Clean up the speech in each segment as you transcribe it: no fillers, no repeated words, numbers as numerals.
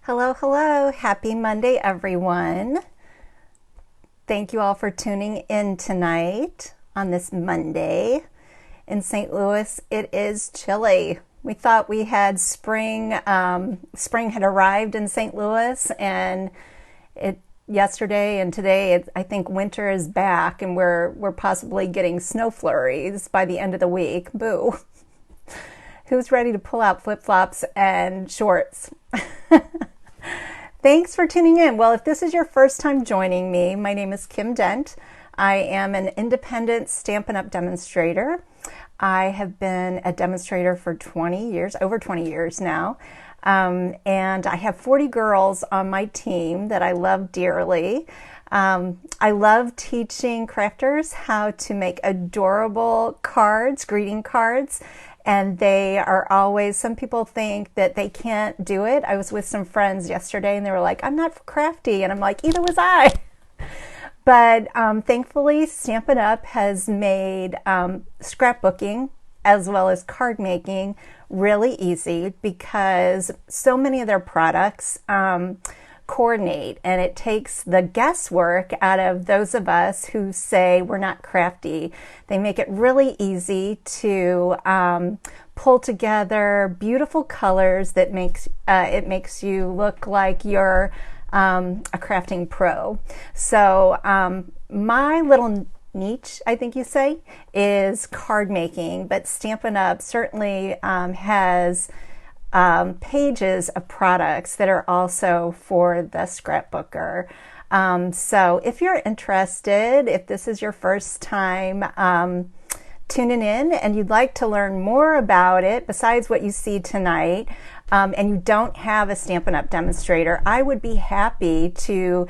Hello, hello. Happy Monday, everyone. Thank you all for tuning in tonight on this Monday. In St. Louis, it is chilly. We thought we had spring. Spring had arrived in St. Louis, and yesterday and today, I think winter is back, and we're possibly getting snow flurries by the end of the week. Boo. Who's ready to pull out flip-flops and shorts? Thanks for tuning in. Well, if this is your first time joining me, my name is Kim Dent. I am an independent Stampin' Up! Demonstrator. I have been a demonstrator for 20 years, over 20 years now. And I have 40 girls on my team that I love dearly. I love teaching crafters how to make adorable cards, greeting cards. And they are always, some people think that they can't do it. I was with some friends yesterday and they were like, I'm not crafty. And I'm like, either was I. But thankfully, Stampin' Up! Has made scrapbooking as well as card making really easy because so many of their products coordinate, and it takes the guesswork out of those of us who say we're not crafty. They make it really easy to pull together beautiful colors that makes you look like you're a crafting pro. So my little niche, I think you say, is card making, but Stampin' Up! Certainly has pages of products that are also for the scrapbooker. So if you're interested, if this is your first time tuning in and you'd like to learn more about it besides what you see tonight, and you don't have a Stampin' Up! Demonstrator, I would be happy to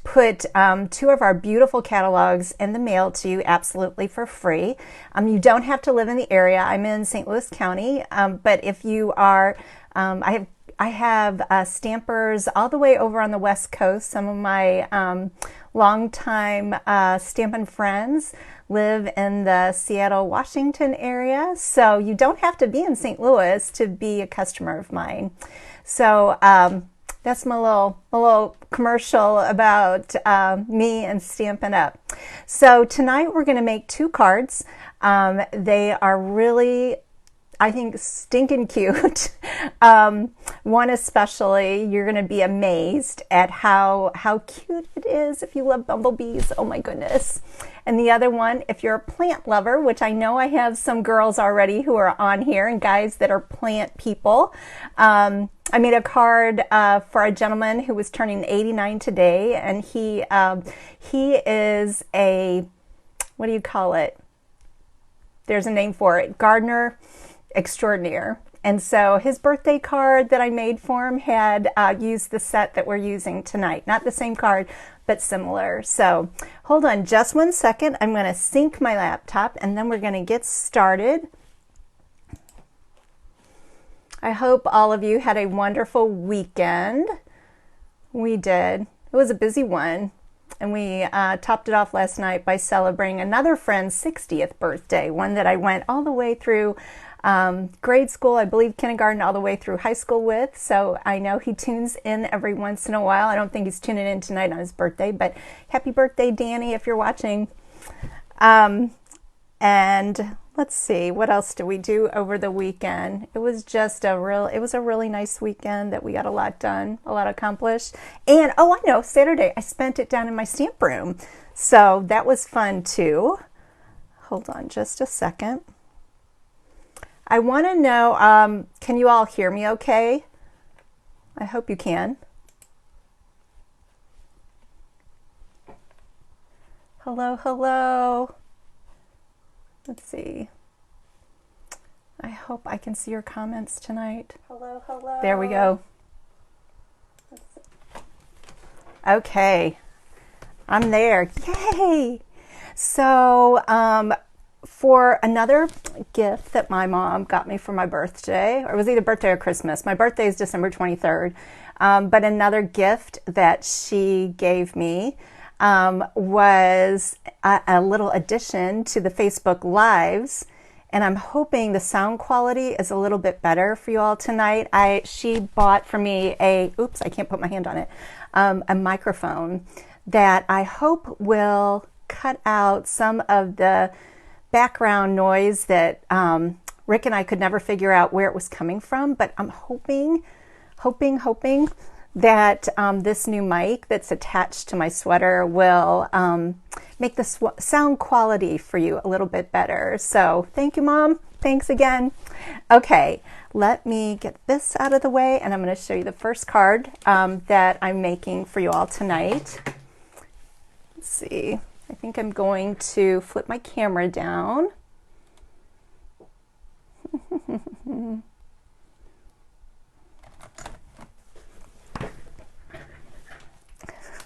put two of our beautiful catalogs in the mail to you absolutely for free. You don't have to live in the area. I'm in St. Louis County, but if you are, I have stampers all the way over on the West Coast. Some of my longtime Stampin' friends live in the Seattle, Washington area, so you don't have to be in St. Louis to be a customer of mine. So that's my little commercial about me and Stampin' Up! So tonight we're going to make two cards. They are really, I think, stinking cute. One especially, you're going to be amazed at how cute it is if you love bumblebees. Oh my goodness. And the other one, if you're a plant lover, which I know I have some girls already who are on here and guys that are plant people. I made a card for a gentleman who was turning 89 today, and he is a, what do you call it? There's a name for it, gardener extraordinaire. And so his birthday card that I made for him had used the set that we're using tonight. Not the same card, but similar. So hold on just one second. I'm going to sync my laptop and then we're going to get started. I hope all of you had a wonderful weekend. We did. It was a busy one. And we topped it off last night by celebrating another friend's 60th birthday, one that I went all the way through grade school, I believe kindergarten, all the way through high school with. So I know he tunes in every once in a while. I don't think he's tuning in tonight on his birthday, but happy birthday, Danny, if you're watching. And let's see, what else did we do over the weekend? It was just a really nice weekend that we got a lot done, a lot accomplished. And, oh, I know, Saturday, I spent it down in my stamp room. So that was fun too. Hold on just a second. I want to know, can you all hear me okay? I hope you can. Hello, hello. Let's see. I hope I can see your comments tonight. Hello, hello. There we go. Okay. I'm there. Yay! So, for another gift that my mom got me for my birthday, or it was either birthday or Christmas. My birthday is December 23rd. But another gift that she gave me was a little addition to the Facebook Lives. and I'm hoping the sound quality is a little bit better for you all tonight. She bought for me oops, I can't put my hand on it, a microphone that I hope will cut out some of the background noise that Rick and I could never figure out where it was coming from, but I'm hoping that this new mic that's attached to my sweater will make the sound quality for you a little bit better. So thank you, Mom. Thanks again. Okay, let me get this out of the way, and I'm going to show you the first card that I'm making for you all tonight. Let's see. I think I'm going to flip my camera down.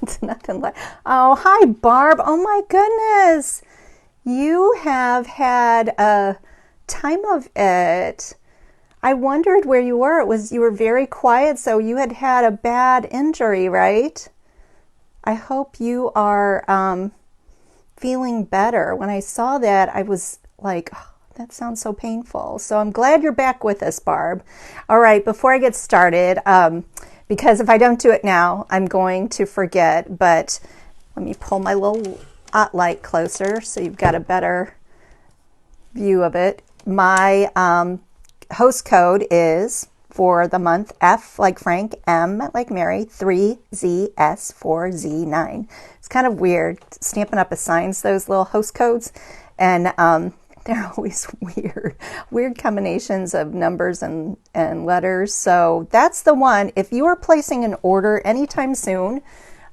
It's nothing like, oh, hi, Barb. Oh my goodness. You have had a time of it. I wondered where you were. You were very quiet, so you had had a bad injury, right? I hope you are feeling better. When I saw that, I was like, oh, that sounds so painful. So I'm glad you're back with us, Barb. All right, before I get started, because if I don't do it now, I'm going to forget, but let me pull my little light closer so you've got a better view of it. My host code is for the month F like Frank, M like Mary, 3ZS4Z9. It's kind of weird. Stampin' Up! Assigns those little host codes, and they're always weird combinations of numbers and letters. So that's the one. If you are placing an order anytime soon,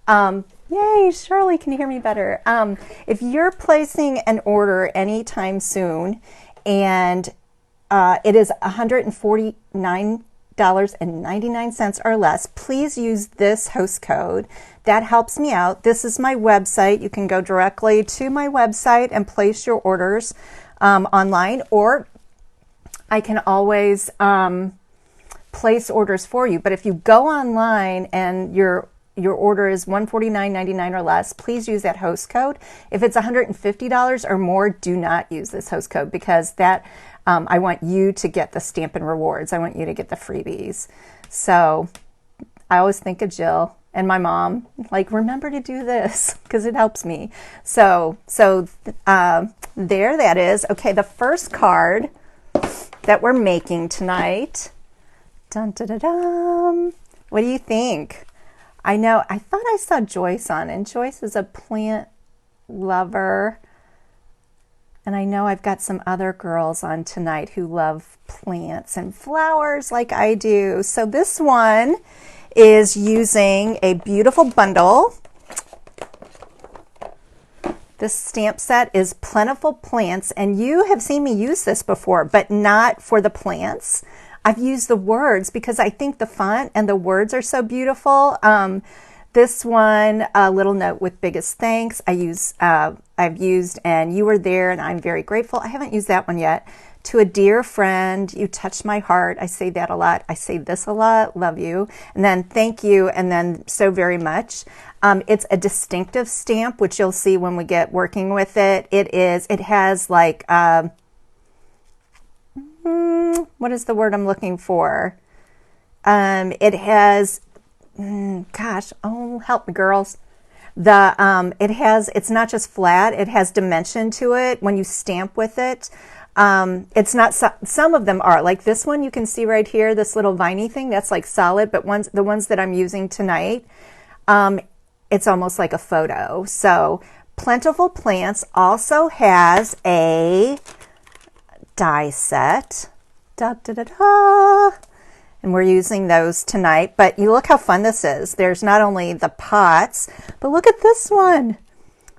yay, Shirley, can you hear me better? If you're placing an order anytime soon and it is $149.99 or less, please use this host code. That helps me out. This is my website. You can go directly to my website and place your orders online, or I can always place orders for you. But if you go online and your order is $149.99 or less, please use that host code. If it's $150 or more, do not use this host code, because that I want you to get the Stampin' rewards. I want you to get the freebies. So I always think of Jill and my mom, like, remember to do this because it helps me. So there that is. Okay, the first card that we're making tonight. Dun, dun, dun, dun. What do you think? I know, I thought I saw Joyce on, and Joyce is a plant lover. And I know I've got some other girls on tonight who love plants and flowers like I do. So this one is using a beautiful bundle. This stamp set is Plentiful Plants, and you have seen me use this before, but not for the plants. I've used the words because I think the font and the words are so beautiful. This one, a little note with biggest thanks. I've used, and you were there, and I'm very grateful. I haven't used that one yet. To a dear friend, you touched my heart. I say that a lot. I say this a lot. Love you. And then thank you. And then so very much. It's a distinctive stamp, which you'll see when we get working with it. It has like, what is the word I'm looking for? It has, gosh, oh, help me, girls. It's not just flat. It has dimension to it when you stamp with it. It's not, some of them are like this one. You can see right here, this little viney thing that's like solid, but the ones that I'm using tonight, it's almost like a photo. So Plentiful Plants also has a die set. Da, da, da, da. And we're using those tonight. But you look how fun this is. There's not only the pots, but look at this one.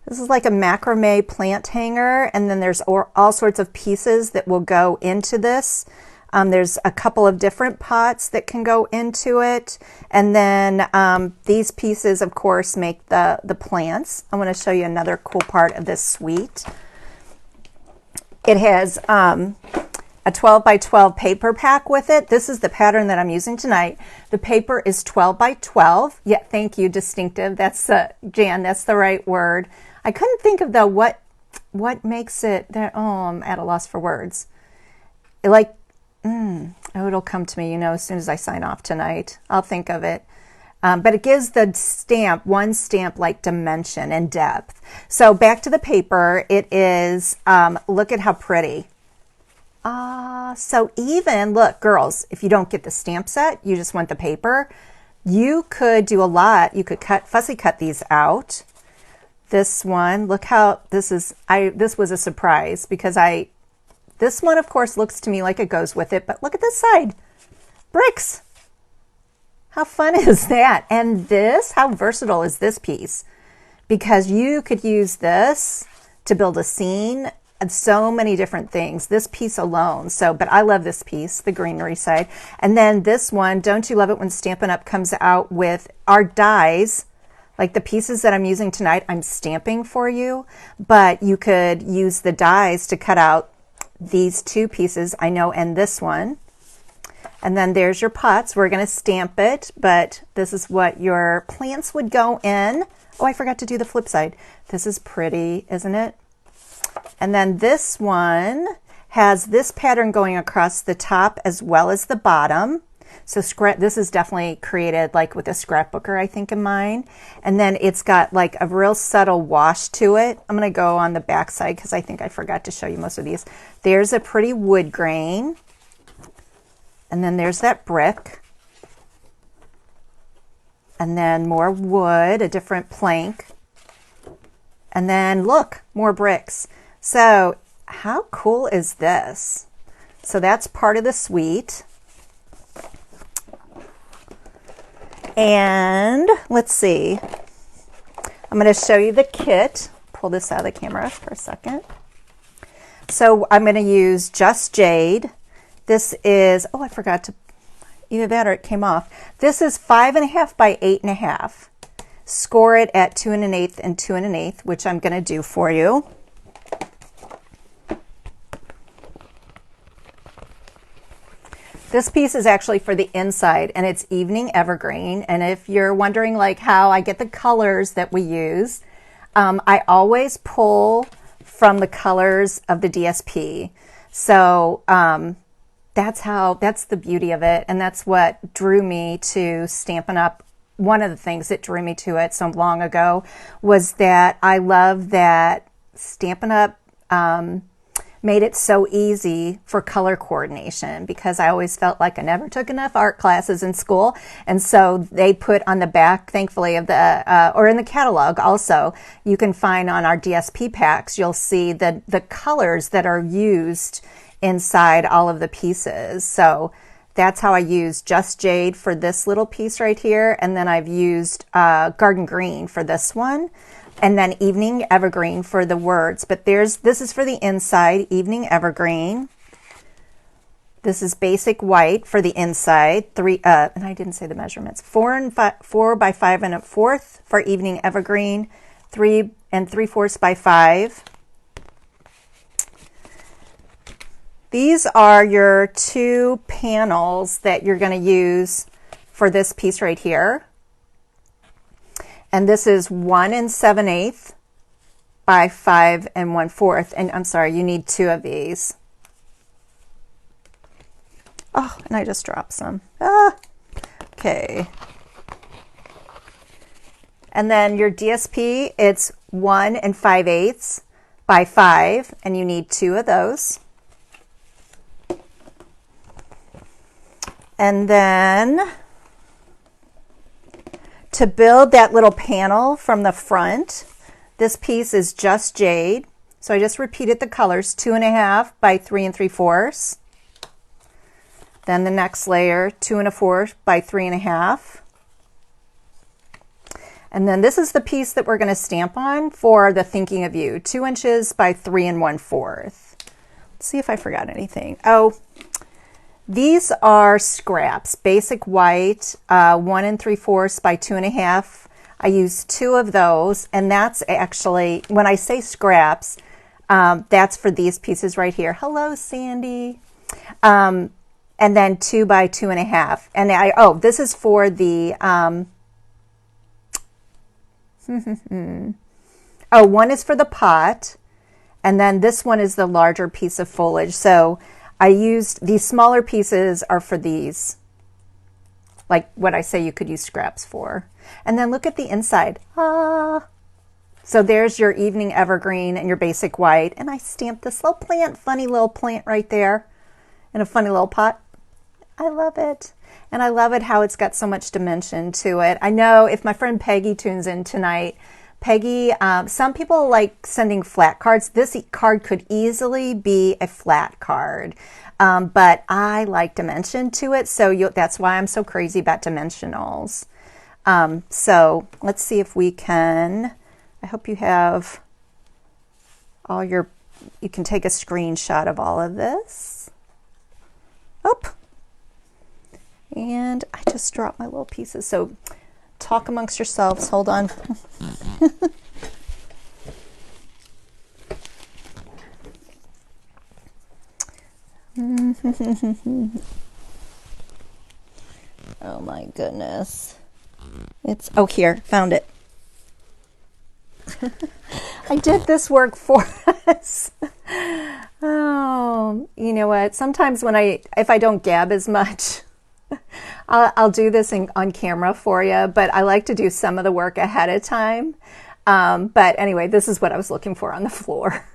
This is like a macrame plant hanger, and then there's all sorts of pieces that will go into this. There's a couple of different pots that can go into it, and then these pieces, of course, make the plants. I want to show you another cool part of this suite. It has a 12 by 12 paper pack with it. This is the pattern that I'm using tonight. The paper is 12 by 12. Yeah, thank you, distinctive. That's Jan, that's the right word. I couldn't think of what makes it there. Oh, I'm at a loss for words. like, oh, it'll come to me, you know, as soon as I sign off tonight. I'll think of it. But it gives the stamp, one stamp, like dimension and depth. So back to the paper, it is, look at how pretty. So even, look, girls, if you don't get the stamp set, you just want the paper, you could do a lot. You could fussy cut these out. This one, look how this is, this was a surprise because this one, of course, looks to me like it goes with it, but look at this side. Bricks. How fun is that? And this, how versatile is this piece? Because you could use this to build a scene and so many different things, this piece alone. So, but I love this piece, the greenery side. And then this one, don't you love it when Stampin' Up! Comes out with our dies, like the pieces that I'm using tonight, I'm stamping for you, but you could use the dies to cut out these two pieces, I know, and this one. And then there's your pots. We're going to stamp it, but this is what your plants would go in. Oh, I forgot to do the flip side. This is pretty, isn't it? And then this one has this pattern going across the top as well as the bottom. So this is definitely created like with a scrapbooker, I think, in mind. And then it's got like a real subtle wash to it. I'm going to go on the back side because I think I forgot to show you most of these. There's a pretty wood grain. And then there's that brick. And then more wood, a different plank. And then look, more bricks. So how cool is this? So that's part of the suite. And let's see. I'm going to show you the kit. Pull this out of the camera for a second. So I'm going to use Just Jade. This is, oh, I forgot to, either that or it came off. This is 5.5 by 8.5. Score it at 2 1/8 and 2 1/8, which I'm going to do for you. This piece is actually for the inside, and it's Evening Evergreen. And if you're wondering like how I get the colors that we use, I always pull from the colors of the DSP. So that's the beauty of it, and that's what drew me to Stampin' Up! One of the things that drew me to it so long ago was that I love that Stampin' Up! Made it so easy for color coordination, because I always felt like I never took enough art classes in school. And so they put on the back, thankfully, of the, or in the catalog also, you can find on our DSP packs, you'll see the colors that are used inside all of the pieces. So that's how I use Just Jade for this little piece right here. And then I've used Garden Green for this one. And then Evening Evergreen for the words. But this is for the inside, Evening Evergreen. This is Basic White for the inside. And I didn't say the measurements. 4 by 5 1/4 for Evening Evergreen. 3 3/4 by 5. These are your two panels that you're going to use for this piece right here. And this is 1 7/8 by 5 1/4. And I'm sorry, you need two of these. Oh, and I just dropped some. Okay. And then your DSP, it's 1 5/8 by 5, and you need two of those. And then to build that little panel from the front, this piece is Just Jade. So I just repeated the colors, 2.5 by 3 3/4. Then the next layer, 2 1/4 by 3 1/2. And then this is the piece that we're going to stamp on for the Thinking of You, 2 inches by 3 1/4. Let's see if I forgot anything. Oh, these are scraps, Basic White, 1 3/4 by 2 1/2. I used two of those, and that's actually, when I say scraps, that's for these pieces right here. Hello, Sandy. And then 2 by 2 1/2. And this is for the, one is for the pot, and then this one is the larger piece of foliage. So I used these smaller pieces are for these, like what I say you could use scraps for. And then look at the inside. Ah. So there's your evening evergreen and your basic white. And I stamped this little plant, funny little plant right there in a funny little pot. I love it. And I love it how it's got so much dimension to it. I know if my friend Peggy tunes in tonight, Peggy, some people like sending flat cards. This card could easily be a flat card, but I like dimension to it. So that's why I'm so crazy about dimensionals. So let's see if we can, I hope you have all your, you can take a screenshot of all of this. Oh, and I just dropped my little pieces. So talk amongst yourselves. Hold on. Oh my goodness. It's, oh, here, found it. I did this work for us. Oh, you know what? Sometimes when if I don't gab as much, I'll do this on camera for you, but I like to do some of the work ahead of time. But anyway, this is what I was looking for on the floor.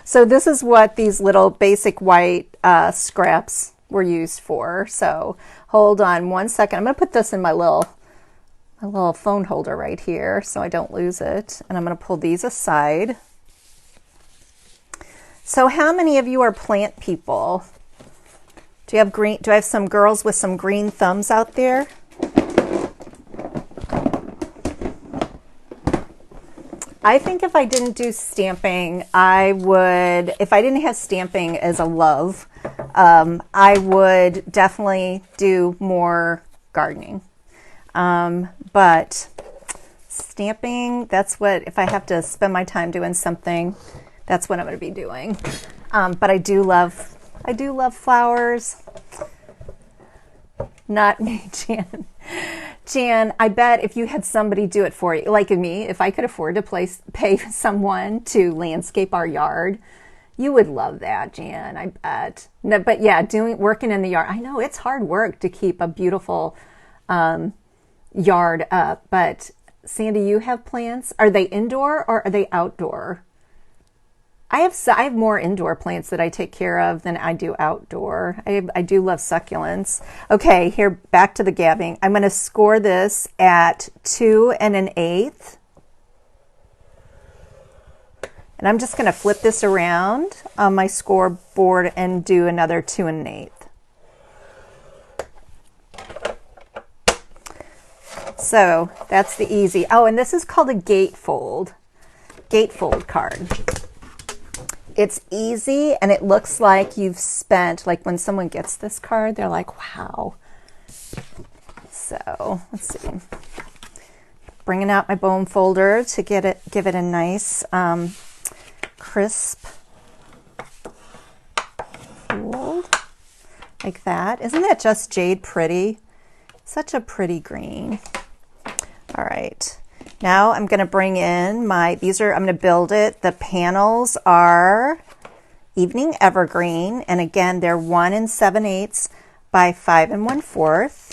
So this is what these little basic white scraps were used for. So hold on one second. I'm going to put this in my little phone holder right here so I don't lose it. And I'm going to pull these aside. So how many of you are plant people? Do you have green? Do I have some girls with some green thumbs out there? I think if I didn't do stamping, I would, if I didn't have stamping as a love, I would definitely do more gardening. But stamping, that's what, if I have to spend my time doing something, that's what I'm going to be doing. But I do love flowers. Not me, Jan. Jan, I bet if you had somebody do it for you, like me, if I could afford to pay someone to landscape our yard, you would love that, Jan, I bet. No, but yeah, working in the yard, I know it's hard work to keep a beautiful yard up. But Sandy, you have plants. Are they indoor or are they outdoor? I have more indoor plants that I take care of than I do outdoor. I do love succulents. Okay, here, back to the gabbing. I'm going to score this at 2 1/8. And I'm just going to flip this around on my scoreboard and do another 2 1/8. So that's the easy. Oh, and this is called a gatefold card. It's easy and it looks like you've spent, like when someone gets this card, they're like, wow. So let's see. Bringing out my bone folder to give it a nice crisp fold like that. Isn't that just jade pretty? Such a pretty green. All right. Now I'm going to bring in I'm going to build it. The panels are Evening Evergreen. And again, they're 1 7/8 by 5 1/4.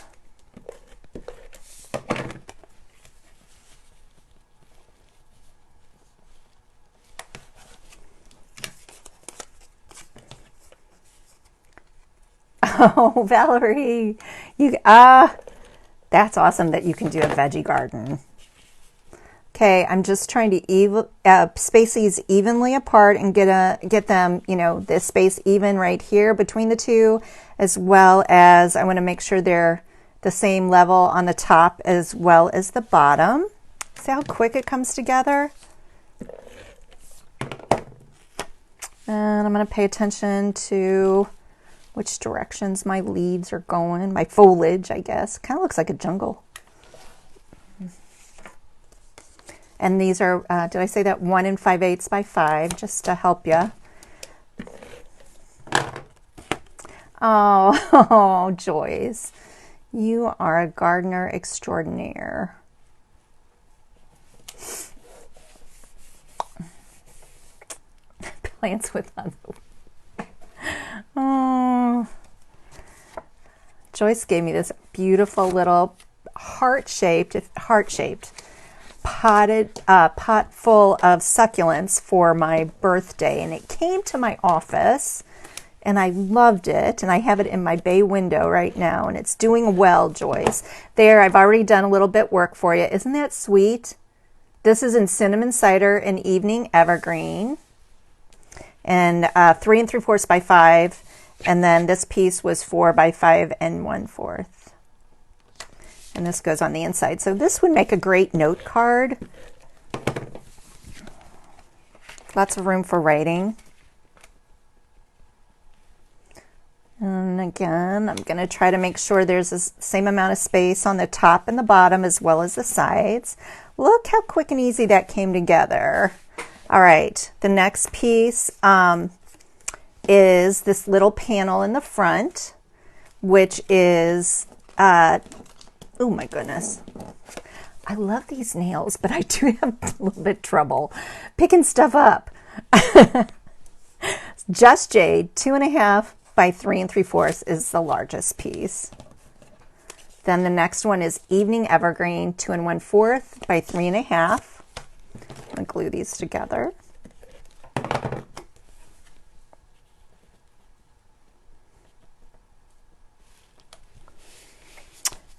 Oh, Valerie, that's awesome that you can do a veggie garden. Okay, I'm just trying to space these evenly apart and get them, this space even right here between the two, as well as I want to make sure they're the same level on the top as well as the bottom. See how quick it comes together? And I'm going to pay attention to which directions my leaves are going, my foliage, I guess. Kind of looks like a jungle. And these are, did I say that 1 5/8 by 5, just to help you. Oh, Joyce, you are a gardener extraordinaire. Plants with other. Oh, Joyce gave me this beautiful little heart-shaped pot full of succulents for my birthday, and it came to my office and I loved it, and I have it in my bay window right now, and it's doing well, Joyce. There, I've already done a little bit work for you. Isn't that sweet? This is in cinnamon cider and evening evergreen, and 3 3/4 by 5, and then this piece was 4 by 5 and 1/4. And this goes on the inside. So this would make a great note card. Lots of room for writing. And again, I'm going to try to make sure there's the same amount of space on the top and the bottom as well as the sides. Look how quick and easy that came together. All right, the next piece is this little panel in the front, which is, oh my goodness. I love these nails, but I do have a little bit of trouble picking stuff up. Just Jade, 2.5 by 3 3/4 is the largest piece. Then the next one is Evening Evergreen, 2 1/4 by 3.5. I'm going to glue these together.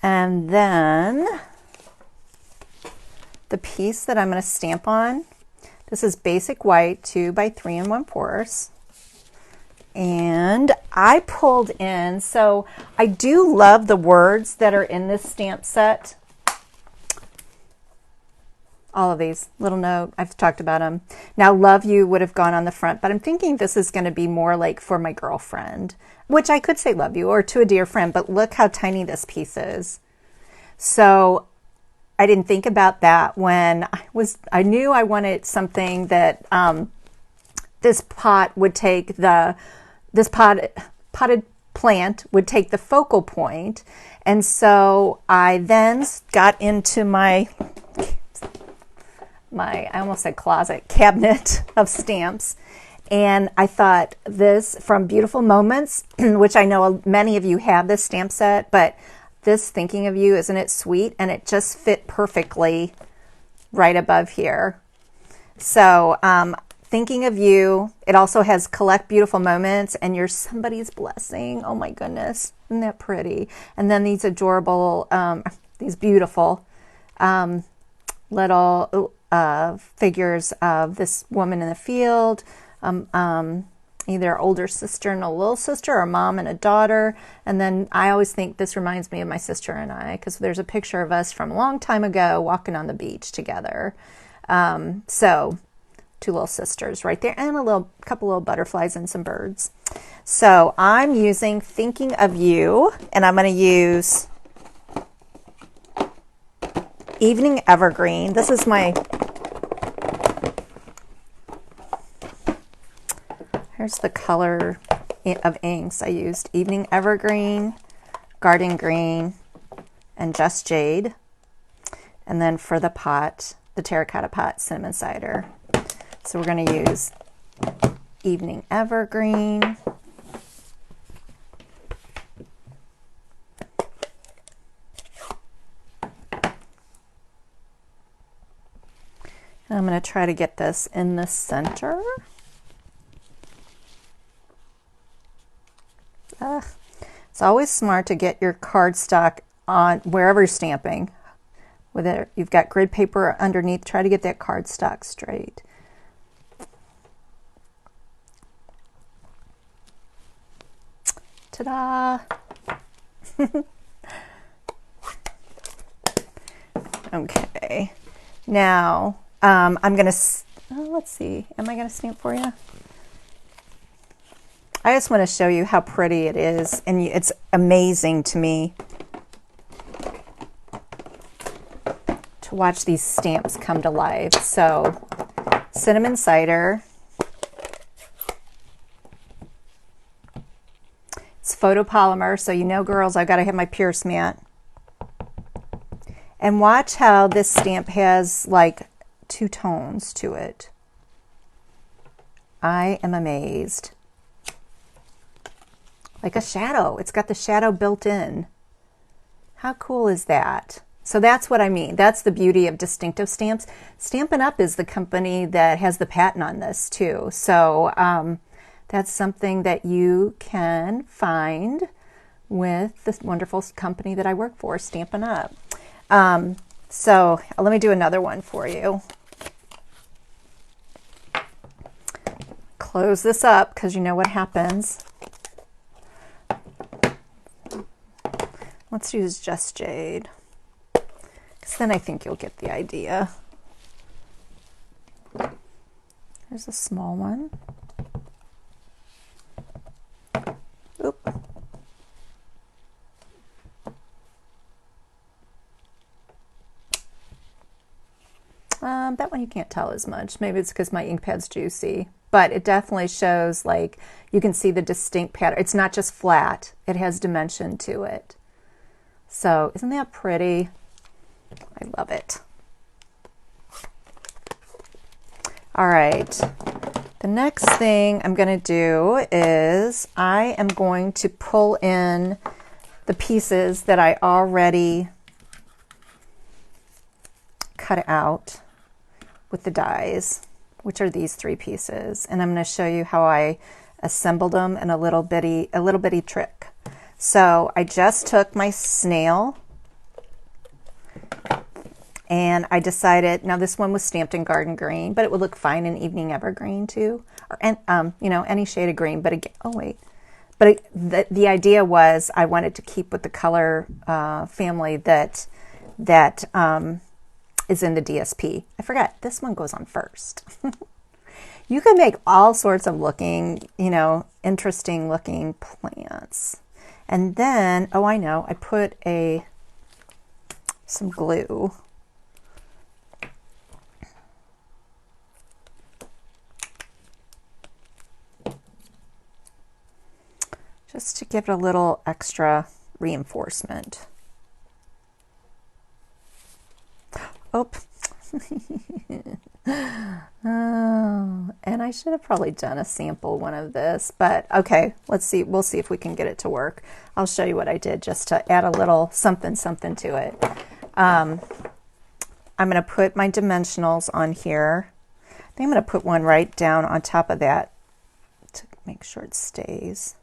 And then the piece that I'm going to stamp on, this is Basic White, 2 by 3 1/4. And I pulled in, so I do love the words that are in this stamp set. All of these, little note, I've talked about them. Now, Love You would have gone on the front, but I'm thinking this is going to be more like for my girlfriend, which I could say Love You, or to a dear friend, but look how tiny this piece is. So I didn't think about that when I knew I wanted something that this pot would take this potted plant would take the focal point. And so I then got into my I almost said closet, cabinet of stamps. And I thought this from Beautiful Moments, which I know many of you have this stamp set, but this Thinking of You, isn't it sweet? And it just fit perfectly right above here. So, Thinking of You. It also has Collect Beautiful Moments and You're Somebody's Blessing. Oh my goodness, isn't that pretty? And then these adorable, these beautiful little figures of this woman in the field, either older sister and a little sister, or a mom and a daughter. And then I always think this reminds me of my sister and I, because there's a picture of us from a long time ago walking on the beach together. So 2 little sisters right there, and a couple little butterflies and some birds. So I'm using Thinking of You, and I'm going to use Evening Evergreen. This is here's the color of inks I used. Evening Evergreen, Garden Green, and Just Jade. And then for the pot, the terracotta pot, Cinnamon Cider. So we're going to use Evening Evergreen. And I'm going to try to get this in the center. It's always smart to get your cardstock on wherever you're stamping. Whether you've got grid paper underneath, try to get that cardstock straight. Ta-da! Okay, now I'm going to, let's see, am I going to stamp for you? I just want to show you how pretty it is, and it's amazing to me to watch these stamps come to life. So, Cinnamon Cider. It's photopolymer, so you know, girls, I've got to have my Pierce mat. And watch how this stamp has like 2 tones to it. I am amazed. like a shadow. It's got the shadow built in. How cool is that? So that's what I mean. That's the beauty of distinctive stamps. Stampin' Up! Is the company that has the patent on this too. So that's something that you can find with this wonderful company that I work for, Stampin' Up! So let me do another one for you. Close this up because you know what happens. Let's use Just Jade, because then I think you'll get the idea. There's a small one. Oop. That one you can't tell as much. Maybe it's because my ink pad's juicy, but it definitely shows, like, you can see the distinct pattern. It's not just flat, it has dimension to it. So isn't that pretty? I love it. All right, the next thing I'm going to do is I am going to pull in the pieces that I already cut out with the dies, which are these 3 pieces, and I'm going to show you how I assembled them in a little bitty trick. So I just took my snail and I decided, now this one was stamped in garden green, but it would look fine in evening evergreen too, or you know, any shade of green. But again, the idea was I wanted to keep with the color family that is in the DSP. I forgot, this one goes on first. You can make all sorts of looking, you know, interesting looking plants. And then, oh, I know, I put some glue. Just to give it a little extra reinforcement. Oh, oh, and I should have probably done a sample one of this, but okay, let's see. We'll see if we can get it to work. I'll show you what I did just to add a little something to it. I'm going to put my dimensionals on here. I think I'm going to put one right down on top of that to make sure it stays.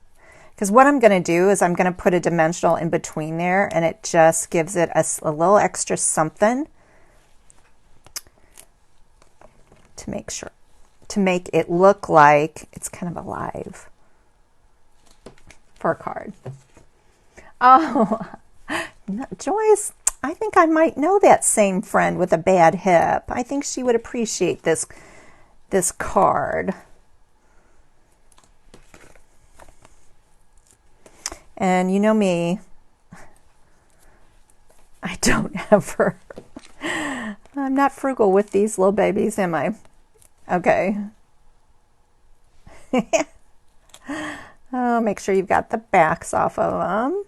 Because what I'm going to do is I'm going to put a dimensional in between there, and it just gives it a little extra something to make it look like it's kind of alive for a card. Oh, Joyce, I think I might know that same friend with a bad hip. I think she would appreciate this card. And you know me, I don't ever, I'm not frugal with these little babies, am I? Okay. Oh, make sure you've got the backs off of them.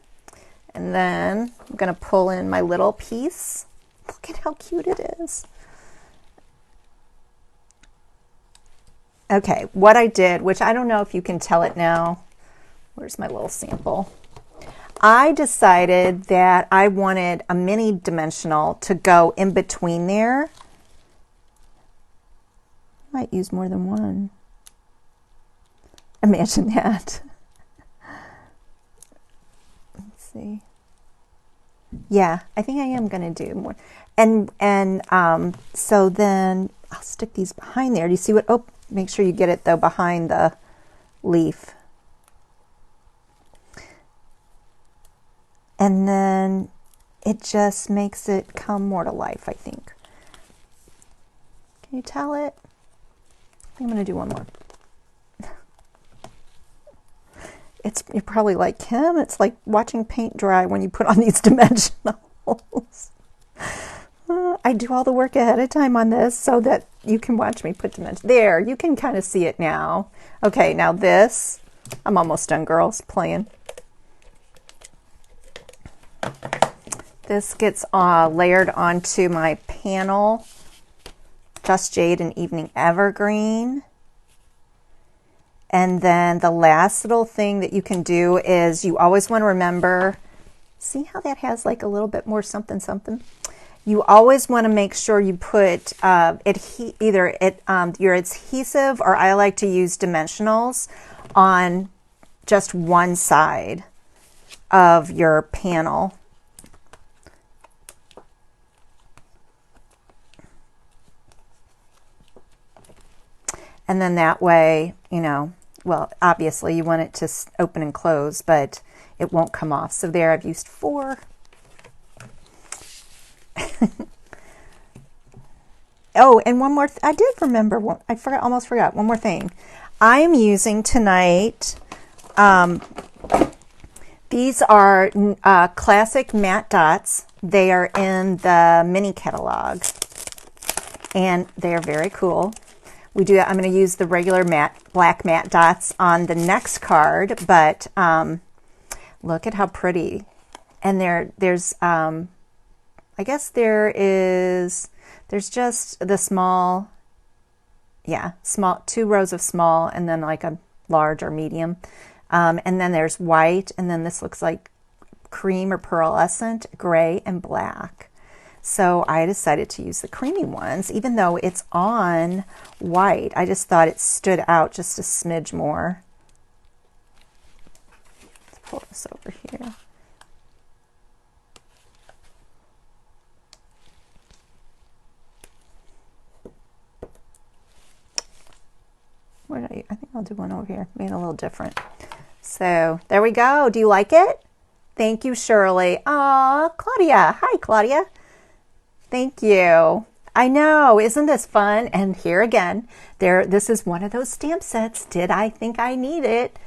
And then I'm going to pull in my little piece. Look at how cute it is. Okay, what I did, which I don't know if you can tell it now. Where's my little sample? I decided that I wanted a mini dimensional to go in between there. Might use more than one. Imagine that. Let's see. Yeah, I think I am going to do more. And so then I'll stick these behind there. Do you see what? Oh, make sure you get it though behind the leaf. And then it just makes it come more to life, I think. Can you tell it? I think I'm going to do one more. You're probably like, Kim, it's like watching paint dry when you put on these dimensionals. I do all the work ahead of time on this so that you can watch me put dimensions. There, you can kind of see it now. Okay, now this, I'm almost done, girls, playing. This gets layered onto my panel, Just Jade and Evening Evergreen. And then the last little thing that you can do is you always want to remember, see how that has like a little bit more something something? You always want to make sure you put your adhesive, or I like to use dimensionals, on just one side of your panel. And then that way, you know, well, obviously you want it to open and close, but it won't come off. So there, I've used 4. Oh, and one more, I did remember one, almost forgot one more thing. I am using tonight, these are classic matte dots. They are in the mini catalog, and they are very cool. I'm going to use the regular black matte dots on the next card, but look at how pretty. And there's I guess there's just the small, 2 rows of small, and then like a large or medium. And then there's white, and then this looks like cream or pearlescent, gray, and black. So I decided to use the creamy ones, even though it's on white. I just thought it stood out just a smidge more. Let's pull this over here. I think I'll do one over here, made it a little different. So there we go. Do you like it? Thank you, Shirley. Aw, Claudia. Hi, Claudia. Thank you. I know, isn't this fun? And here again, this is one of those stamp sets. Did I think I need it?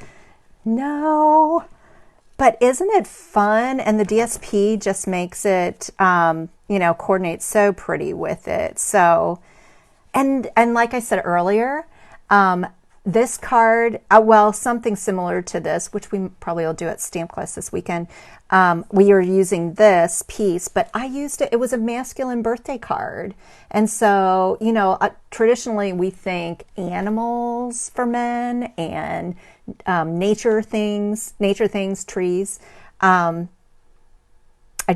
No. But isn't it fun? And the DSP just makes it, coordinates so pretty with it. So, and like I said earlier, this card, something similar to this, which we probably will do at stamp class this weekend. We are using this piece, but I used it. It was a masculine birthday card. And so, traditionally we think animals for men and nature things, trees. I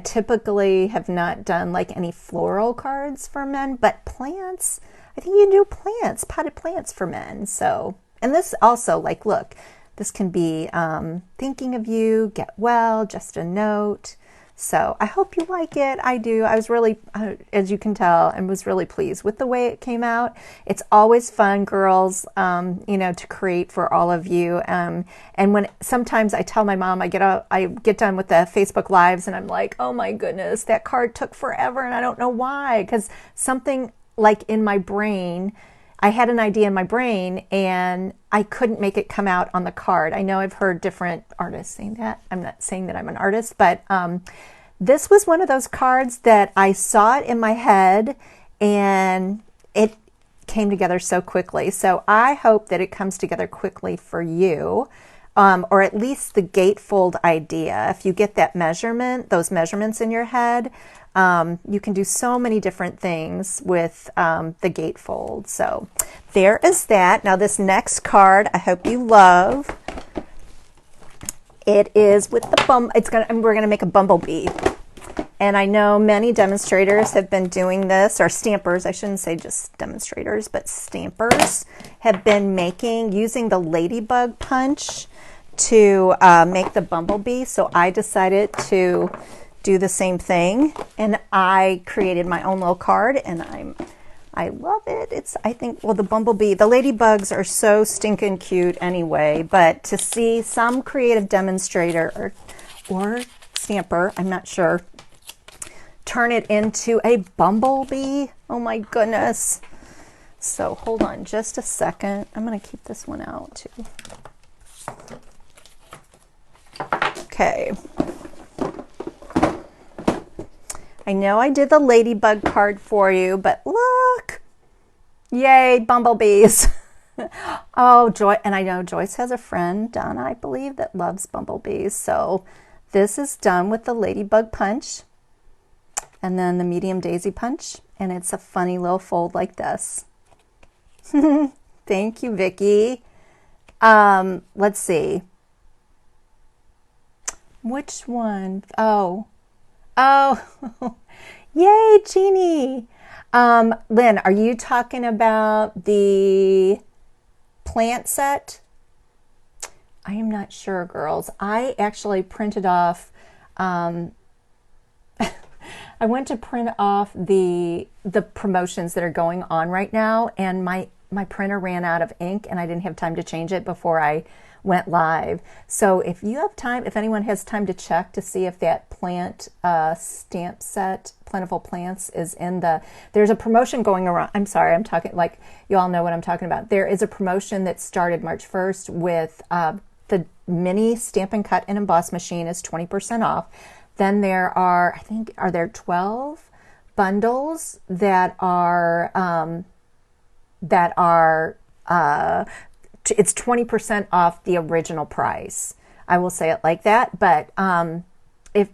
typically have not done like any floral cards for men, but plants, I think you can do plants, potted plants for men. So, and this also, like, look, this can be thinking of you, get well, just a note. So I hope you like it. I do. I was really, as you can tell, and was really pleased with the way it came out. It's always fun, girls, to create for all of you. And when sometimes I tell my mom, I get done with the Facebook Lives, and I'm like, oh my goodness, that card took forever, and I don't know why, because something like in my brain, I had an idea in my brain and I couldn't make it come out on the card. I know I've heard different artists saying that. I'm not saying that I'm an artist, but this was one of those cards that I saw it in my head and it came together so quickly. So I hope that it comes together quickly for you, or at least the gatefold idea. If you get that measurement, those measurements in your head, you can do so many different things with the gatefold. So there is that. Now this next card, I hope you love. It is with the we're gonna make a bumblebee. And I know many demonstrators have been doing this, or stampers, I shouldn't say just demonstrators, but stampers have been using the Ladybug punch to make the bumblebee. So I decided to do the same thing, and I created my own little card, and I love it. I think, well, the bumblebee, the ladybugs are so stinking cute anyway, but to see some creative demonstrator or stamper, I'm not sure, turn it into a bumblebee, oh my goodness. So hold on just a second. I'm going to keep this one out too. Okay. I know I did the ladybug card for you, but look, yay, bumblebees. Oh, Joy, and I know Joyce has a friend, Donna, I believe, that loves bumblebees. So this is done with the ladybug punch and then the medium daisy punch, and it's a funny little fold like this. Thank you, Vicki. Let's see. Which one? Oh, yay, Jeannie. Lynn, are you talking about the plant set? I am not sure, girls. I actually printed off, I went to print off the promotions that are going on right now, and my printer ran out of ink and I didn't have time to change it before I went live. So if you have time, if anyone has time to check to see if that plant stamp set, Plentiful Plants, is in there's a promotion going around. I'm sorry, I'm talking like you all know what I'm talking about. There is a promotion that started March 1st with the mini Stampin' Cut and Emboss machine is 20% off. Then there are, I think, are there 12 bundles that are it's 20% off the original price. I will say it like that. But you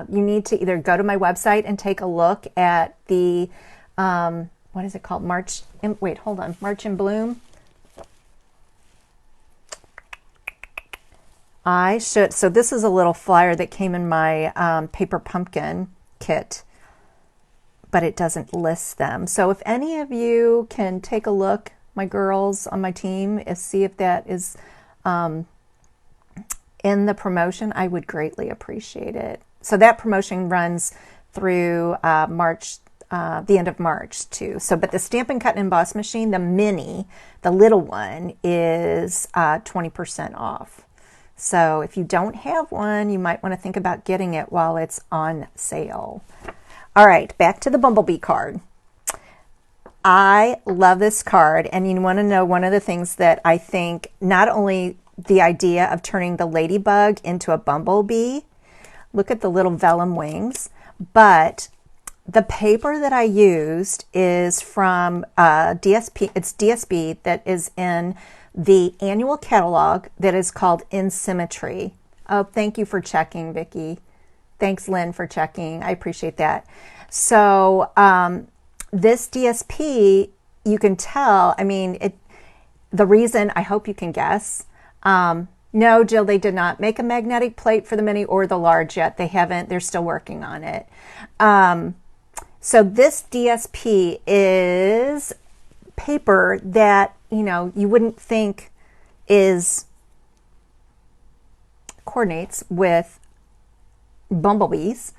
need to either go to my website and take a look at the, what is it called? March in Bloom. So this is a little flyer that came in my paper pumpkin kit, but it doesn't list them. So if any of you can take a look, my girls on my team, see if that is in the promotion, I would greatly appreciate it. So that promotion runs through March, the end of March too. So, but the Stampin' Cut and Emboss machine, the mini, the little one, is 20% off. So if you don't have one, you might want to think about getting it while it's on sale. All right, back to the Bumblebee card. I love this card, and you want to know one of the things that I think, not only the idea of turning the Ladybug into a Bumblebee, look at the little vellum wings, but the paper that I used is from DSP. It's DSP that is in the annual catalog that is called In Symmetry. Oh, thank you for checking, Vicki. Thanks, Lynn, for checking. I appreciate that. So this DSP, you can tell, I mean, the reason, I hope you can guess. No, Jill, they did not make a magnetic plate for the mini or the large yet. They haven't. They're still working on it. So this DSP is paper that, you wouldn't think coordinates with bumblebees,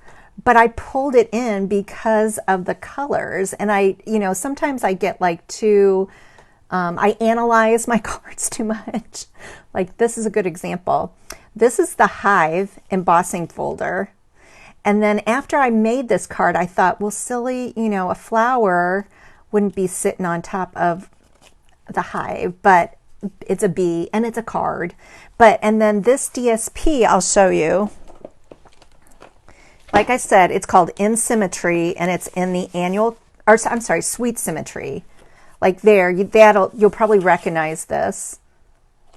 but I pulled it in because of the colors. And sometimes I get like I analyze my cards too much. Like this is a good example. This is the Hive embossing folder. And then after I made this card, I thought, well, silly, a flower wouldn't be sitting on top of the Hive, but it's a bee and it's a card. And then this DSP, I'll show you. Like I said, it's called In Symmetry, and it's in the Sweet Symmetry. Like there, you'll probably recognize this.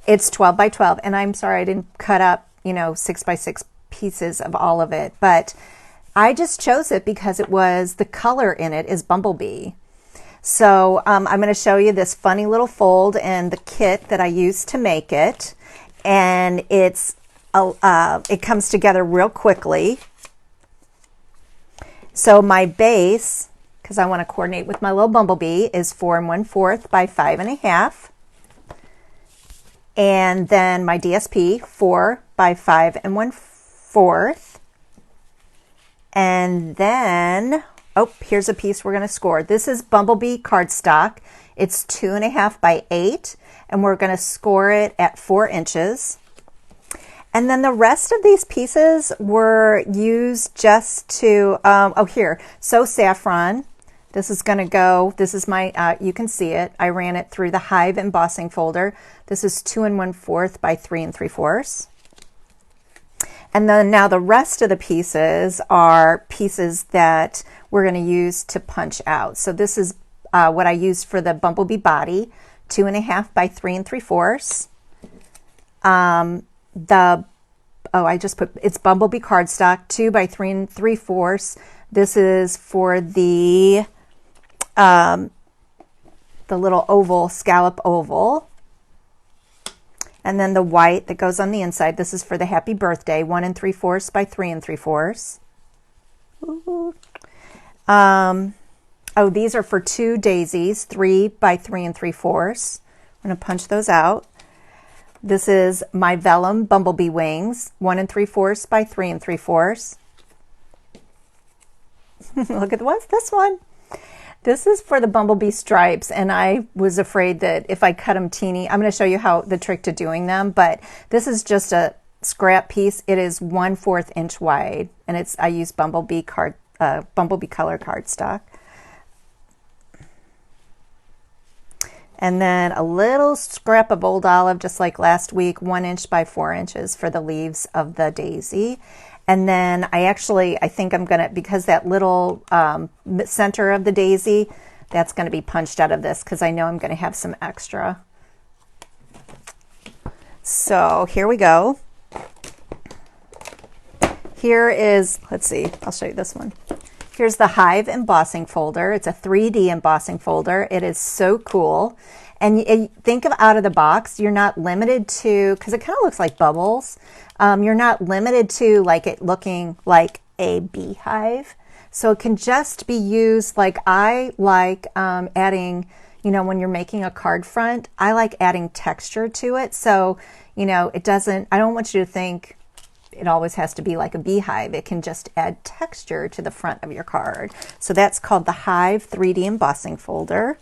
It's 12 by 12, and I'm sorry I didn't cut up, 6 by 6 pieces of all of it, but I just chose it because the color in it is Bumblebee. So I'm going to show you this funny little fold and the kit that I used to make it, and it comes together real quickly. So my base, because I want to coordinate with my little Bumblebee, is 4 1/4 by 5 1/2. And then my DSP, 4 by 5 1/4. And then, here's a piece we're going to score. This is Bumblebee cardstock. It's 2 1/2 by 8, and we're going to score it at 4 inches. And then the rest of these pieces were used just to, here, So Saffron. This is going to go, this is my, you can see it. I ran it through the Hive embossing folder. This is 2 1/4 by 3 3/4. And then now the rest of the pieces are pieces that we're going to use to punch out. So this is what I used for the Bumblebee body, 2 1/2 by 3 3/4. It's Bumblebee cardstock, 2 by 3 3/4. This is for the little oval, scallop oval. And then the white that goes on the inside, this is for the happy birthday, 1 3/4 by 3 3/4. Oh, these are for 2 daisies, 3 by 3 3/4. I'm going to punch those out. This is my vellum Bumblebee Wings, 1 3/4 by 3 3/4. Look at what's this one. This is for the Bumblebee Stripes, and I was afraid that if I cut them teeny, I'm going to show you how the trick to doing them, but this is just a scrap piece. It is 1/4 inch wide, and I use Bumblebee color cardstock. And then a little scrap of old olive, just like last week, 1 inch by 4 inches for the leaves of the daisy. And then I think I'm going to, because that little center of the daisy, that's going to be punched out of this because I know I'm going to have some extra. So here we go. Here is, let's see, I'll show you this one. Here's the Hive embossing folder. It's a 3D embossing folder. It is so cool. And think of out of the box, you're not limited to, because it kind of looks like bubbles. You're not limited to like it looking like a beehive. So it can just be used like I like adding, you know, when you're making a card front, I like adding texture to it. So, you know, I don't want you to think it always has to be like a beehive. It can just add texture to the front of your card. So that's called the Hive 3D embossing folder.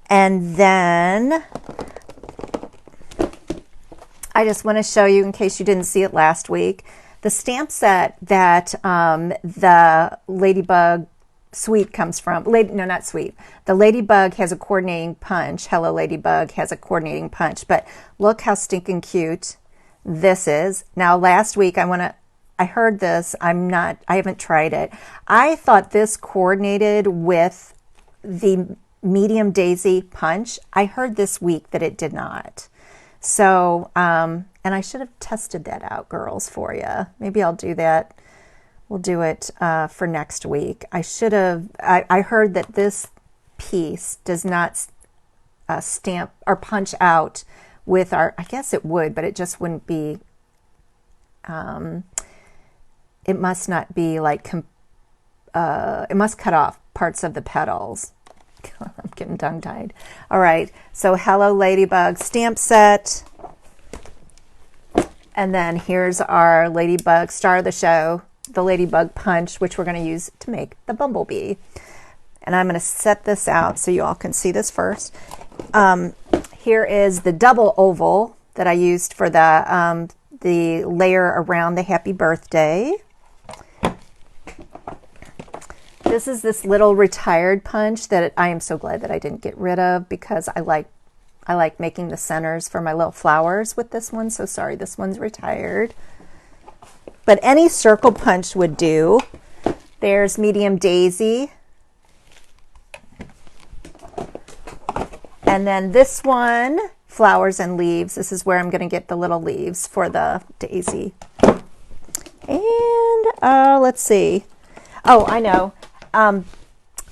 And then I just want to show you, in case you didn't see it last week, the stamp set that the Ladybug Sweet comes from. No, not Sweet. The Ladybug has a coordinating punch. Hello Ladybug has a coordinating punch. But look how stinking cute this is. Now last week I heard this. I haven't tried it. I thought this coordinated with the medium daisy punch. I heard this week that it did not. So, and I should have tested that out, girls, for you. Maybe I'll do that. We'll do it for next week. I heard that this piece does not stamp or punch out with I guess it would, but it just wouldn't be, it must not be like, it must cut off parts of the petals. I'm getting tongue-tied. All right, so Hello Ladybug stamp set. And then here's our Ladybug star of the show, the Ladybug punch, which we're going to use to make the Bumblebee. And I'm going to set this out so you all can see this first. Here is the double oval that I used for the layer around the happy birthday. This is this little retired punch that I am so glad that I didn't get rid of, because I like making the centers for my little flowers with this one. So sorry, this one's retired. But any circle punch would do. There's medium daisy. And then this one, flowers and leaves. This is where I'm going to get the little leaves for the daisy. And let's see. Oh, I know.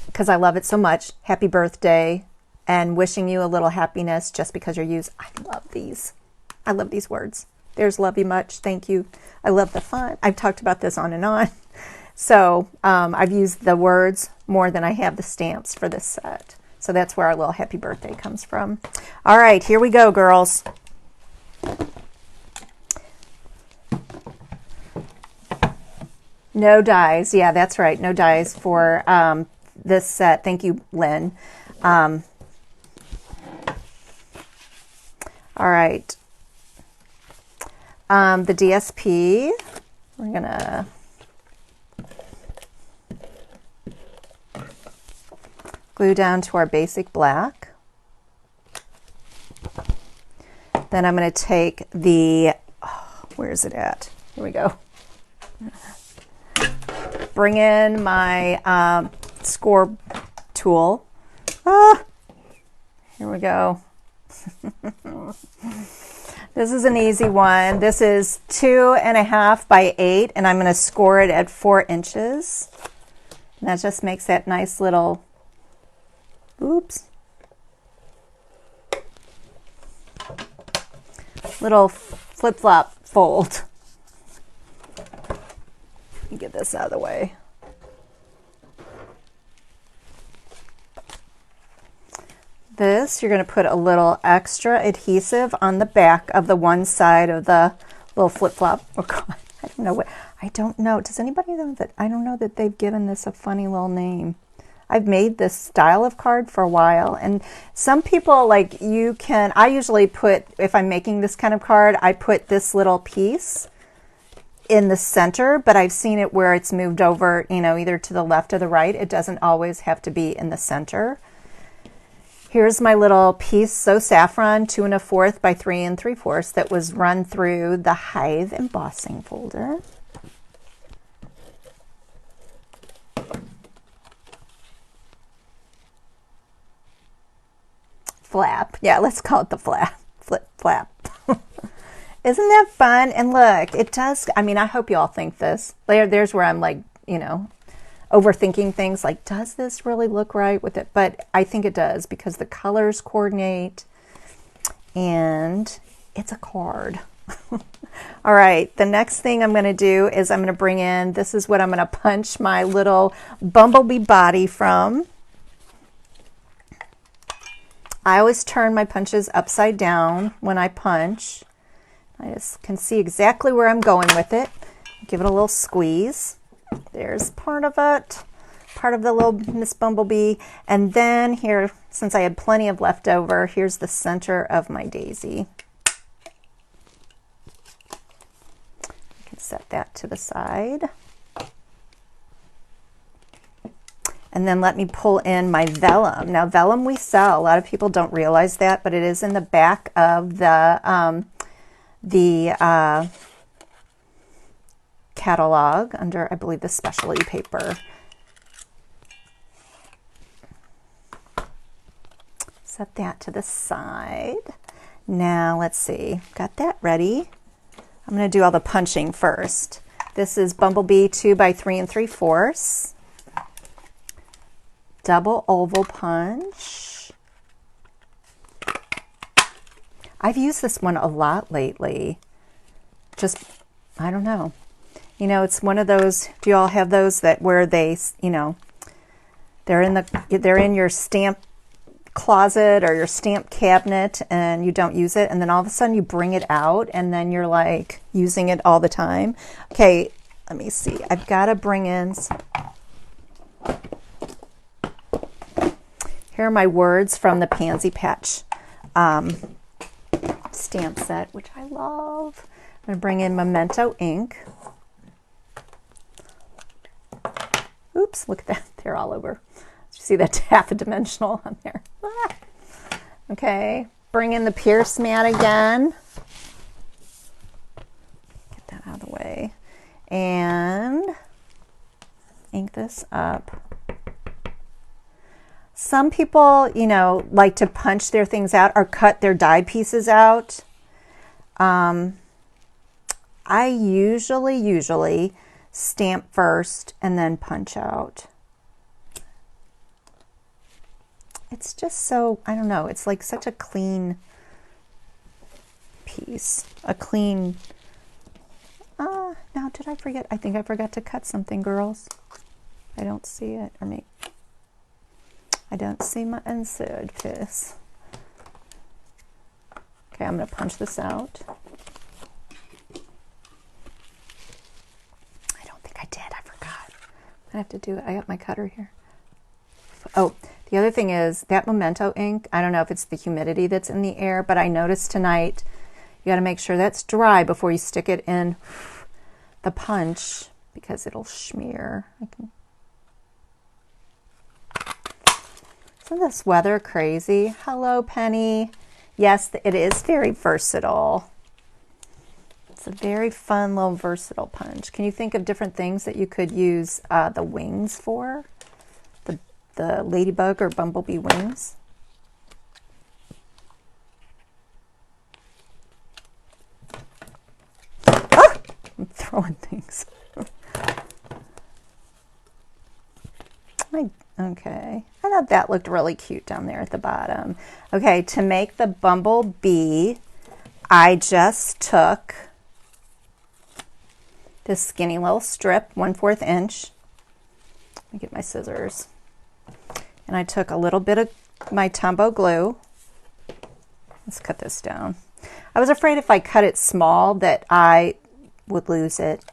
Because I love it so much. Happy birthday, and wishing you a little happiness just because you're used. I love these. I love these words. There's love you much. Thank you. I love the font. I've talked about this on and on. So I've used the words more than I have the stamps for this set. So that's where our little happy birthday comes from. All right, here we go, girls. No dies. Yeah, that's right. No dies for this set. Thank you, Lynn. All right. The DSP, we're going to glue down to our basic black. Then I'm going to take the, where is it at? Here we go. Bring in my score tool. Here we go. This is an easy one. This is 2.5 by 8, and I'm going to score it at 4 inches. And that just makes that nice little, oops. little flip-flop fold. Let me get this out of the way. This, you're going to put a little extra adhesive on the back of the one side of the little flip-flop. Oh God, I don't know. Does anybody know that? I don't know that they've given this a funny little name. I've made this style of card for a while, and some people, like, you can, I usually put, if I'm making this kind of card, I put this little piece in the center, but I've seen it where it's moved over, you know, either to the left or the right. It doesn't always have to be in the center. Here's my little piece, So Saffron, 2 1/4 by 3 3/4 that was run through the Hive embossing folder. Flap. Yeah, let's call it the flap. Flap. Isn't that fun? And look, it does, I mean, I hope you all think this. There's where I'm like, you know, overthinking things like, does this really look right with it? But I think it does because the colors coordinate and it's a card. All right, the next thing I'm going to do is I'm going to bring in, this is what I'm going to punch my little Bumblebee body from. I always turn my punches upside down when I punch. I just can see exactly where I'm going with it. Give it a little squeeze. There's part of it, part of the little Miss Bumblebee. And then here, since I had plenty of leftover, here's the center of my daisy. I can set that to the side. And then let me pull in my vellum. Now vellum we sell. A lot of people don't realize that, but it is in the back of the catalog under, I believe, the specialty paper. Set that to the side. Now let's see, got that ready. I'm going to do all the punching first. This is Bumblebee 2 by 3 3/4. Double oval punch. I've used this one a lot lately. Just, I don't know. You know, it's one of those, do you all have those that where they, you know, they're in your stamp closet or your stamp cabinet and you don't use it, and then all of a sudden you bring it out and then you're like using it all the time. Okay, let me see. I've got to bring in here are my words from the Pansy Patch stamp set, which I love. I'm going to bring in Memento ink. Oops, look at that. They're all over. You see that's half a dimensional on there. Ah. Okay, bring in the Pierce mat again. Get that out of the way. And ink this up. Some people, you know, like to punch their things out or cut their die pieces out. I usually stamp first and then punch out. It's just so, I don't know, it's like such a clean piece. A clean, now did I forget? I think I forgot to cut something, girls. I don't see it, or maybe. I don't see my insert piece. Okay, I'm going to punch this out. I don't think I did. I forgot. I have to do it. I got my cutter here. Oh, the other thing is that Memento ink, I don't know if it's the humidity that's in the air, but I noticed tonight you got to make sure that's dry before you stick it in the punch because it'll smear. Isn't this weather crazy? Hello, Penny. Yes, it is very versatile. It's a very fun little versatile punch. Can you think of different things that you could use the wings for? The Ladybug or Bumblebee wings? Ah! I'm throwing things. Okay, I thought that looked really cute down there at the bottom. Okay, to make the Bumblebee, I just took this skinny little strip, 1/4 inch. Let me get my scissors. And I took a little bit of my Tombow glue. Let's cut this down. I was afraid if I cut it small that I would lose it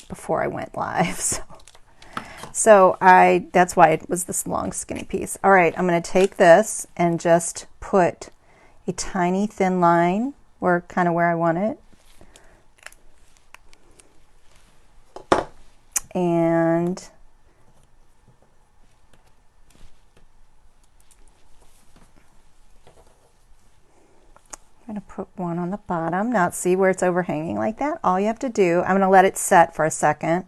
before I went live. So that's why it was this long skinny piece. All right, I'm going to take this and just put a tiny thin line kind of where I want it. And I'm going to put one on the bottom. Now see where it's overhanging like that? All you have to do, I'm going to let it set for a second.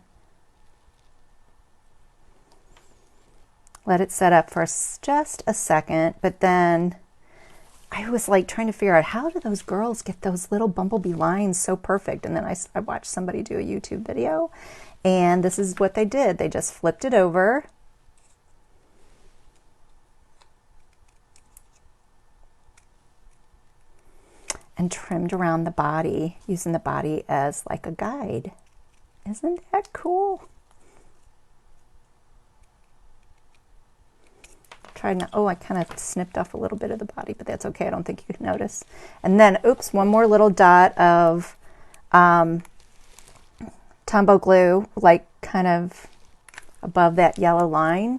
Let it set up for just a second, but then I was like trying to figure out, how do those girls get those little bumblebee lines so perfect? And then I watched somebody do a YouTube video, and this is what they did. They just flipped it over. And trimmed around the body, using the body as like a guide. Isn't that cool? Oh, I kind of snipped off a little bit of the body, but that's okay. I don't think you can notice. And then, oops, one more little dot of Tombow glue, like kind of above that yellow line.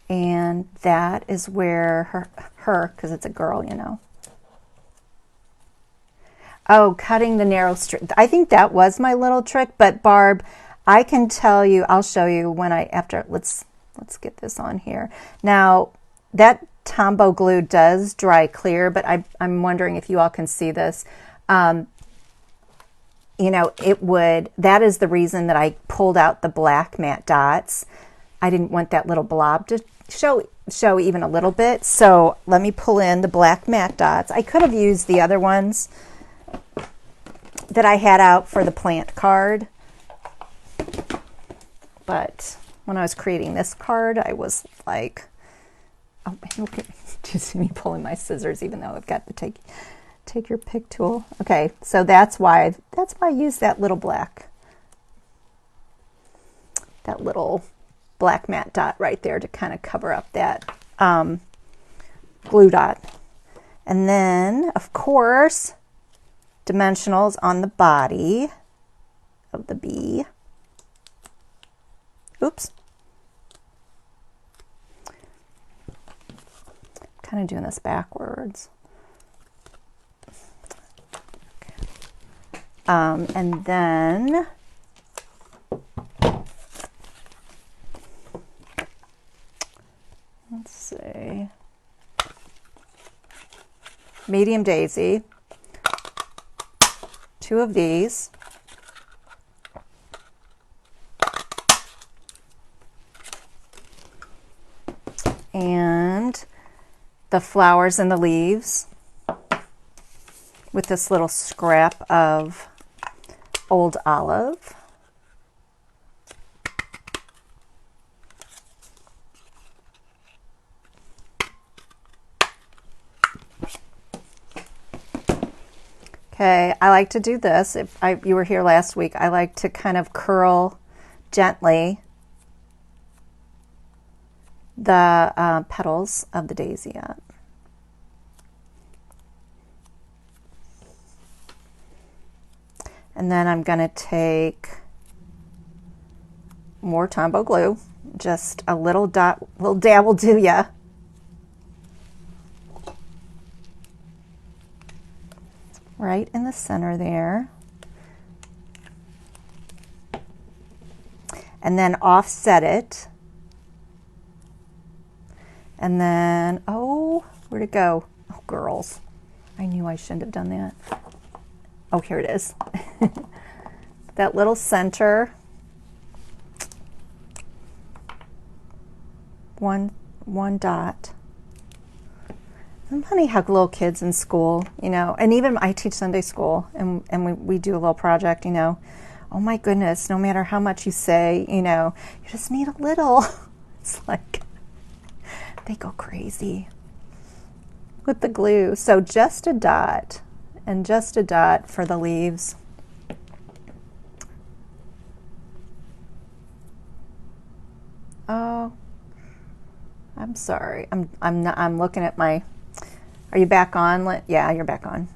And that is where her, because it's a girl, you know. Oh, cutting the narrow strip. I think that was my little trick, but Barb, I can tell you, I'll show you when let's get this on here. Now, that Tombow glue does dry clear, but I'm wondering if you all can see this. You know, that is the reason that I pulled out the black matte dots. I didn't want that little blob to show even a little bit. So let me pull in the black matte dots. I could have used the other ones that I had out for the plant card, but when I was creating this card, I was like, oh, okay. Do you see me pulling my scissors, even though I've got the take your pick tool? Okay, so that's why I used that little black matte dot right there to kind of cover up that glue dot. And then, of course, dimensionals on the body of the bee. Oops. Kind of doing this backwards. Okay. And then let's see. Medium daisy. 2 of these. And the flowers and the leaves with this little scrap of old olive. Okay, I like to do this. If you were here last week, I like to kind of curl gently the petals of the daisy up. And then I'm going to take more Tombow glue, just a little dab will do ya. Right in the center there. And then offset it. And then, oh, where'd it go? Oh, girls. I knew I shouldn't have done that. Oh, here it is. That little center. One dot. Isn't it funny how little kids in school, you know, and even I teach Sunday school, and we do a little project, you know. Oh my goodness, no matter how much you say, you know, you just need a little. It's like, they go crazy. with the glue. So just a dot and just a dot for the leaves. Oh, I'm sorry. I'm looking at my, are you back on? Yeah, you're back on.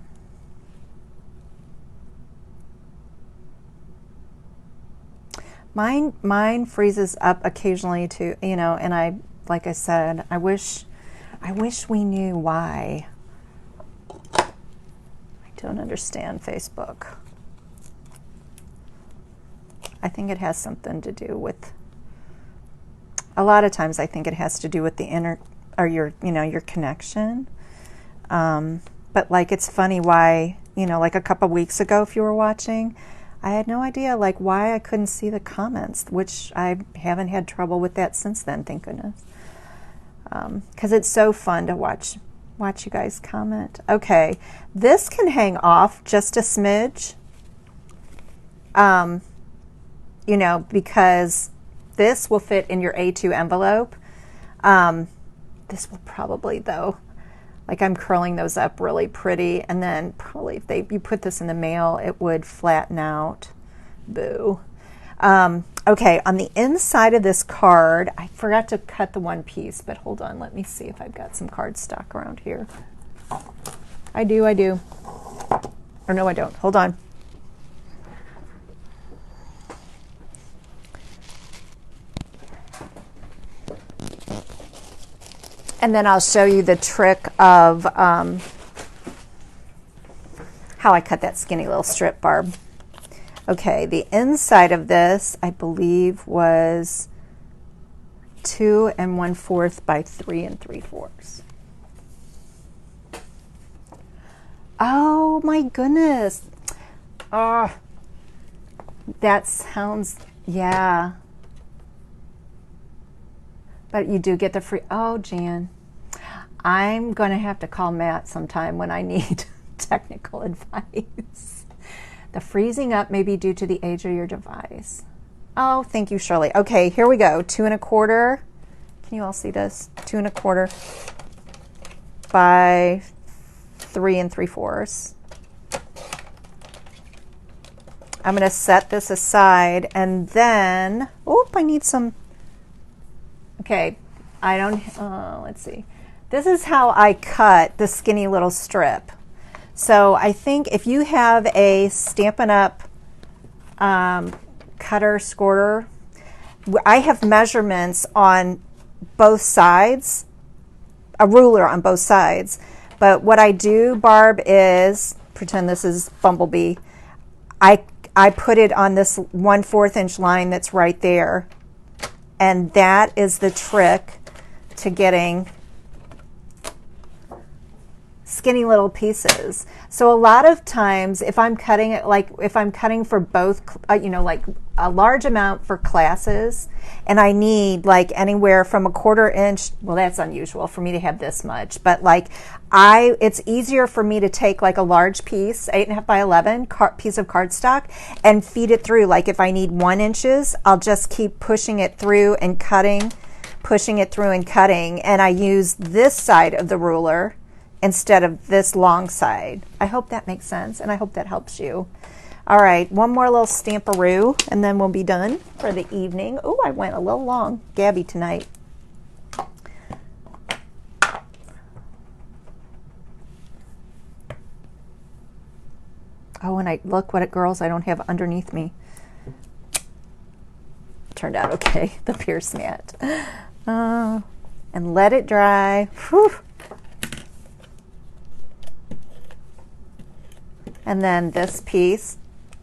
Mine freezes up occasionally too, you know, and like I said, I wish we knew why. I don't understand Facebook. I think it has something to do with, a lot of times I think it has to do with the your connection. But like, it's funny why, you know, like a couple weeks ago, if you were watching, I had no idea like why I couldn't see the comments, which I haven't had trouble with that since then, thank goodness. Because it's so fun to watch you guys comment. Okay, this can hang off just a smidge, you know, because this will fit in your A2 envelope. This will probably, though, like I'm curling those up really pretty, and then probably if you put this in the mail, it would flatten out. Boo. Okay, on the inside of this card, I forgot to cut the one piece, but hold on, let me see if I've got some cardstock around here. I do. Or no, I don't. Hold on. And then I'll show you the trick of how I cut that skinny little strip, Barb. Okay, the inside of this, I believe, was 2 1/4 by 3 3/4. Oh my goodness. Oh, that sounds, yeah. But you do get the free, oh, Jan. I'm going to have to call Matt sometime when I need technical advice. The freezing up may be due to the age of your device. Oh, thank you, Shirley. Okay, here we go. 2 1/4. Can you all see this? 2 1/4 by 3 3/4. I'm going to set this aside, and then, oh, I need some. Okay, I don't, let's see. This is how I cut the skinny little strip. So I think if you have a Stampin' Up! Cutter, squirter, I have measurements on both sides, a ruler on both sides. But what I do, Barb, is, pretend this is Bumblebee, I put it on this 1/4 inch line that's right there. And that is the trick to getting skinny little pieces. So a lot of times if I'm cutting it, like if I'm cutting for both, you know, like a large amount for classes, and I need like anywhere from a 1/4 inch, well, that's unusual for me to have this much, but like it's easier for me to take like a large piece, 8 1/2 by 11 piece of cardstock, and feed it through. Like if I need 1 inches, I'll just keep pushing it through and cutting, pushing it through and cutting, and I use this side of the ruler instead of this long side. I hope that makes sense, and I hope that helps you. All right, one more little stamperoo, and then we'll be done for the evening. Oh, I went a little long, Gabby, tonight. Oh, and look what it, girls, I don't have underneath me. Turned out okay, the Pierce mat. And let it dry. Whew. And then this piece,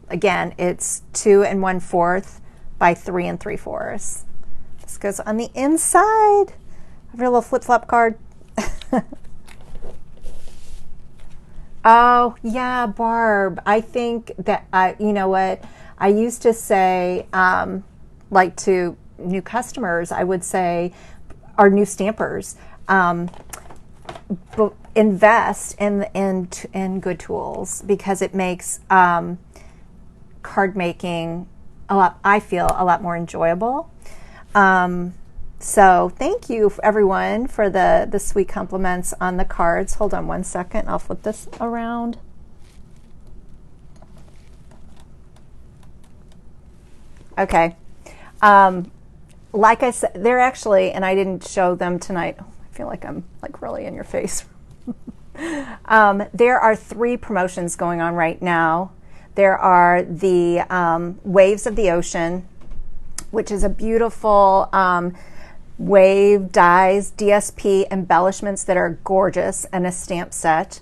again, it's 2 1/4 by 3 3/4. This goes on the inside of your little flip-flop card. Oh, yeah, Barb. I think that, you know what, I used to say, like to new customers, I would say, or new stampers, invest in good tools, because it makes card making I feel a lot more enjoyable. So thank you everyone for the sweet compliments on the cards. Hold on one second. I'll flip this around. Okay. Like I said, they're actually, and I didn't show them tonight. Oh, I feel like I'm like really in your face. There are 3 promotions going on right now. There are the Waves of the Ocean, which is a beautiful wave dyes, DSP embellishments that are gorgeous, and a stamp set.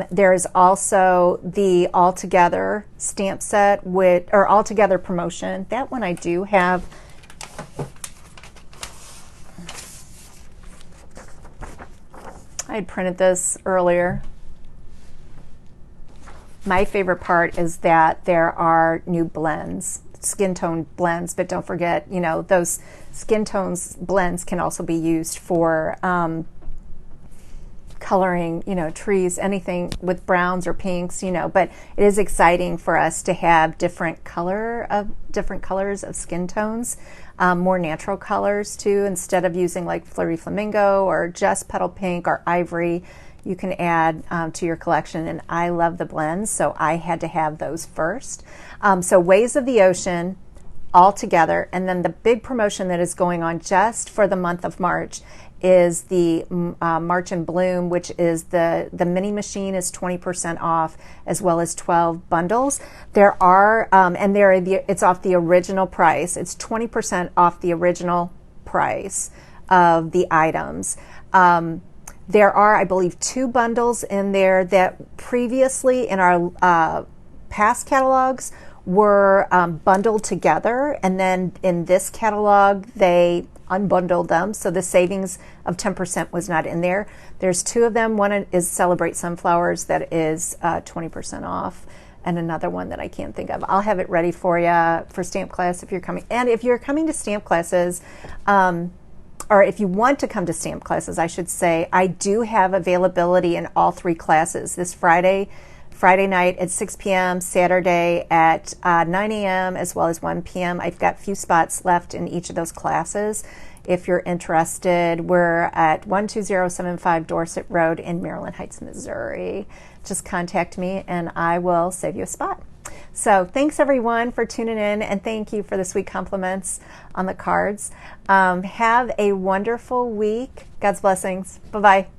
There's also the All Together stamp set or All Together promotion. That one I do have. I had printed this earlier. My favorite part is that there are new blends, skin tone blends, but don't forget, you know, those skin tones blends can also be used for coloring, you know, trees, anything with browns or pinks, you know, but it is exciting for us to have different colors of skin tones, more natural colors too, instead of using like Flirty Flamingo or just Petal Pink or Ivory. You can add to your collection, and I love the blends, so I had to have those first. So Waves of the Ocean, All Together, and then the big promotion that is going on just for the month of March is the March in Bloom, which is the mini machine is 20% off, as well as 12 bundles. There are, and it's off the original price. It's 20% off the original price of the items. There are, I believe, 2 bundles in there that previously in our past catalogs were bundled together, and then in this catalog they unbundled them, so the savings of 10% was not in there. There's 2 of them. One is Celebrate Sunflowers that is 20% off, and another one that I can't think of. I'll have it ready for you for stamp class if you're coming. And if you're coming to stamp classes, or if you want to come to stamp classes, I should say, I do have availability in all 3 classes. This Friday night at 6 p.m., Saturday at 9 a.m., as well as 1 p.m. I've got a few spots left in each of those classes. If you're interested, we're at 12075 Dorset Road in Maryland Heights, Missouri. Just contact me and I will save you a spot. So thanks everyone for tuning in, and thank you for the sweet compliments on the cards. Have a wonderful week. God's blessings. Bye-bye.